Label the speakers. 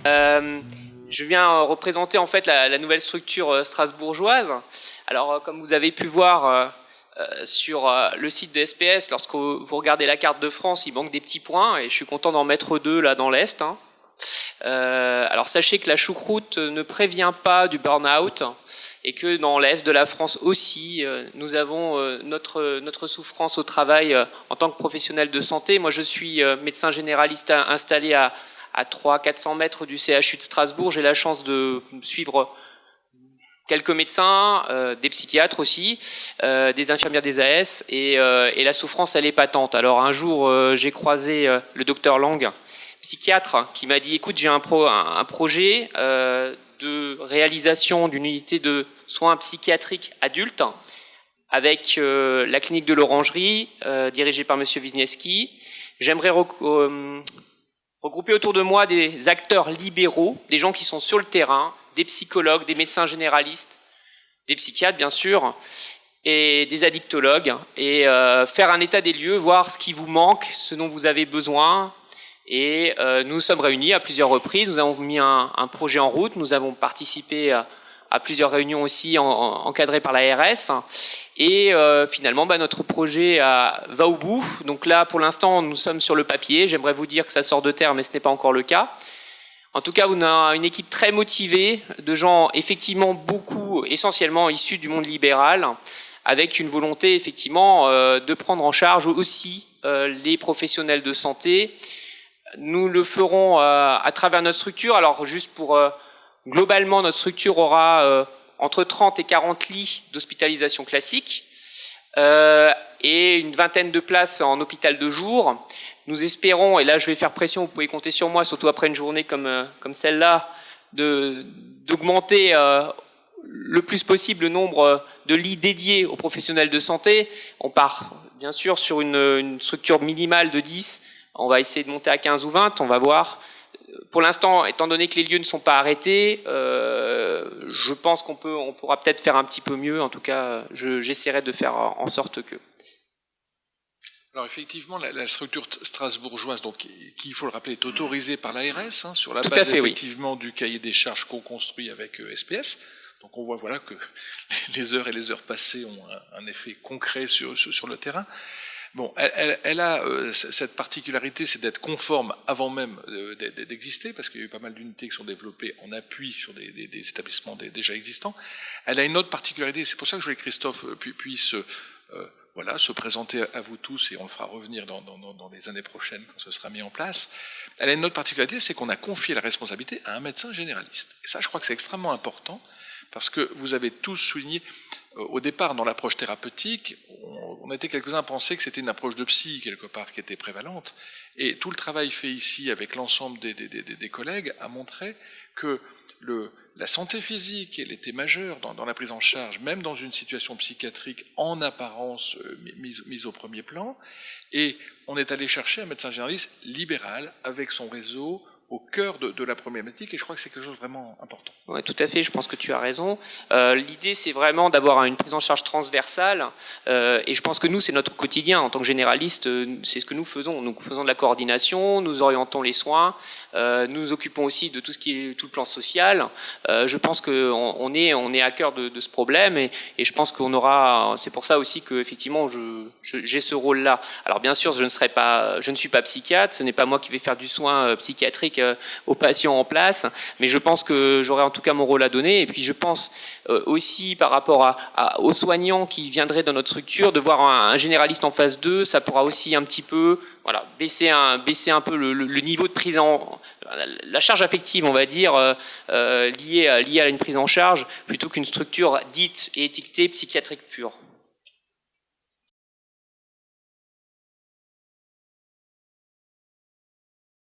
Speaker 1: Je viens représenter en fait la nouvelle structure strasbourgeoise. Alors, comme vous avez pu voir sur le site de SPS, lorsque vous regardez la carte de France, il manque des petits points et je suis content d'en mettre 2 là dans l'Est. Alors sachez que la choucroute ne prévient pas du burn-out et que dans l'Est de la France aussi, nous avons notre souffrance au travail en tant que professionnel de santé. Moi je suis médecin généraliste installé à 300-400 mètres du CHU de Strasbourg. J'ai la chance de suivre quelques médecins, des psychiatres aussi, des infirmières des AS, et la souffrance elle est patente. Alors un jour j'ai croisé le docteur Lang, psychiatre, qui m'a dit écoute, j'ai un projet de réalisation d'une unité de soins psychiatriques adultes avec la clinique de l'Orangerie dirigée par monsieur Wisniewski. J'aimerais regrouper autour de moi des acteurs libéraux, des gens qui sont sur le terrain, des psychologues, des médecins généralistes, des psychiatres bien sûr, et des addictologues, et faire un état des lieux, voir ce qui vous manque, ce dont vous avez besoin. Et nous sommes réunis à plusieurs reprises, nous avons mis un projet en route, nous avons participé à plusieurs réunions aussi encadrées par l'ARS, et finalement notre projet va au bout. Donc là pour l'instant nous sommes sur le papier, j'aimerais vous dire que ça sort de terre mais ce n'est pas encore le cas. En tout cas on a une équipe très motivée, de gens effectivement beaucoup, essentiellement issus du monde libéral, avec une volonté effectivement de prendre en charge aussi les professionnels de santé. Nous le ferons à travers notre structure. Alors juste pour globalement, notre structure aura entre 30 et 40 lits d'hospitalisation classique et une vingtaine de places en hôpital de jour. Nous espérons, et là je vais faire pression, vous pouvez compter sur moi, surtout après une journée comme celle-là, d'augmenter le plus possible le nombre de lits dédiés aux professionnels de santé. On part bien sûr sur une structure minimale de 10. On va essayer de monter à 15 ou 20, on va voir. Pour l'instant, étant donné que les lieux ne sont pas arrêtés, je pense qu'on pourra peut-être faire un petit peu mieux. En tout cas, j'essaierai de faire en sorte que.
Speaker 2: Alors effectivement, la structure strasbourgeoise, donc, qui, il faut le rappeler, est autorisée par l'ARS, sur la base effectivement du cahier des charges qu'on construit avec SPS. Donc on voit voilà que les heures et les heures passées ont un effet concret sur le terrain. Bon, elle a cette particularité, c'est d'être conforme avant même d'exister, parce qu'il y a eu pas mal d'unités qui sont développées en appui sur des établissements déjà existants. Elle a une autre particularité, c'est pour ça que je voulais que Christophe puisse se présenter à vous tous, et on le fera revenir dans les années prochaines quand ce sera mis en place. Elle a une autre particularité, c'est qu'on a confié la responsabilité à un médecin généraliste. Et ça, je crois que c'est extrêmement important, parce que vous avez tous souligné, au départ, dans l'approche thérapeutique, on était quelques-uns à penser que c'était une approche de psy, quelque part, qui était prévalente. Et tout le travail fait ici avec l'ensemble des collègues a montré que la santé physique, elle était majeure dans la prise en charge, même dans une situation psychiatrique en apparence mise au premier plan. Et on est allé chercher un médecin généraliste libéral, avec son réseau, au cœur de la problématique, et je crois que c'est quelque chose de vraiment important.
Speaker 1: Oui, tout à fait, je pense que tu as raison. L'idée, c'est vraiment d'avoir une prise en charge transversale, et je pense que nous, c'est notre quotidien. En tant que généraliste, c'est ce que nous faisons. Nous faisons de la coordination, nous orientons les soins, nous nous occupons aussi de tout ce qui est tout le plan social. Je pense qu'on est à cœur de ce problème, et je pense qu'on aura. C'est pour ça aussi que effectivement j'ai ce rôle-là. Alors bien sûr, je ne suis pas psychiatre, ce n'est pas moi qui vais faire du soin psychiatrique aux patients en place, mais je pense que j'aurai en tout cas mon rôle à donner. Et puis je pense aussi par rapport aux soignants qui viendraient dans notre structure, de voir un généraliste en phase 2, ça pourra aussi un petit peu baisser un peu le niveau de prise en la charge affective, on va dire, liée à une prise en charge, plutôt qu'une structure dite et étiquetée psychiatrique pure.